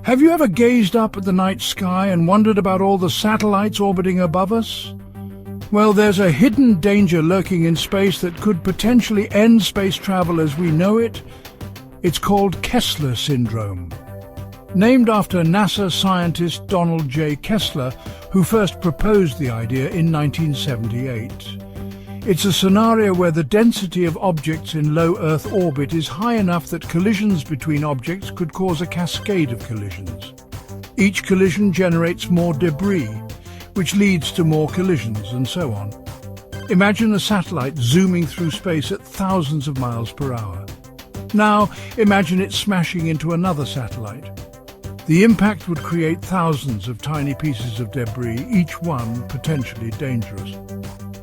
Have you ever gazed up at the night sky and wondered about all the satellites orbiting above us? Well, there's a hidden danger lurking in space that could potentially end space travel as we know it. It's called Kessler Syndrome. Named after NASA scientist Donald J. Kessler, who first proposed the idea in 1978. It's a scenario where the density of objects in low Earth orbit is high enough that collisions between objects could cause a cascade of collisions. Each collision generates more debris, which leads to more collisions, and so on. Imagine a satellite zooming through space at thousands of miles per hour. Now, imagine it smashing into another satellite. The impact would create thousands of tiny pieces of debris, each one potentially dangerous.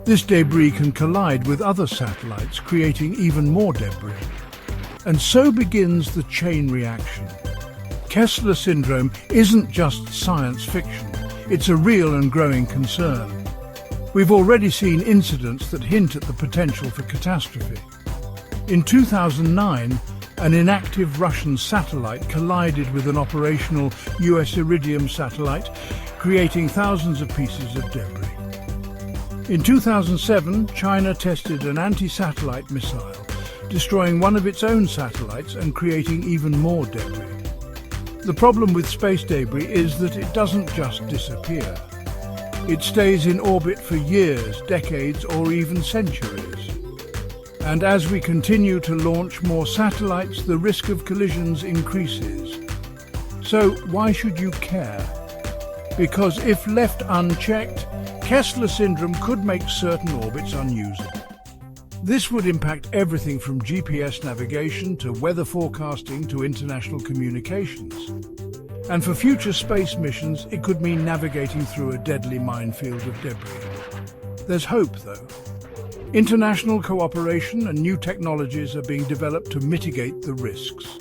This debris can collide with other satellites, creating even more debris. And so begins the chain reaction. Kessler Syndrome isn't just science fiction. It's a real and growing concern. We've already seen incidents that hint at the potential for catastrophe. In 2009, an inactive Russian satellite collided with an operational US Iridium satellite, creating thousands of pieces of debris. In 2007, China tested an anti-satellite missile, destroying one of its own satellites and creating even more debris. The problem with space debris is that it doesn't just disappear. It stays in orbit for years, decades, or even centuries. And as we continue to launch more satellites, the risk of collisions increases. So why should you care? Because if left unchecked, Kessler Syndrome could make certain orbits unusable. This would impact everything from GPS navigation to weather forecasting to international communications. And for future space missions, it could mean navigating through a deadly minefield of debris. There's hope, though. International cooperation and new technologies are being developed to mitigate the risks.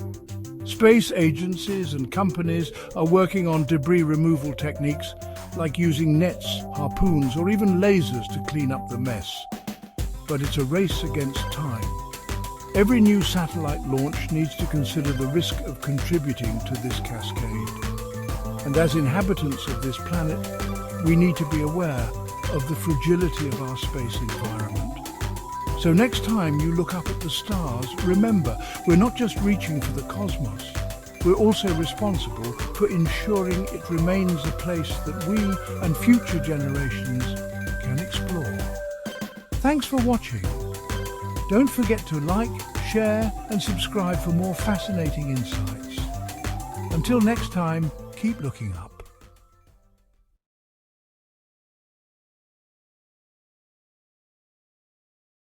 Space agencies and companies are working on debris removal techniques like using nets, harpoons, or even lasers to clean up the mess. But it's a race against time. Every new satellite launch needs to consider the risk of contributing to this cascade. And as inhabitants of this planet, we need to be aware of the fragility of our space environment. So next time you look up at the stars, remember, we're not just reaching for the cosmos. We're also responsible for ensuring it remains a place that we and future generations can explore. Thanks for watching. Don't forget to like, share, and subscribe for more fascinating insights. Until next time, keep looking up.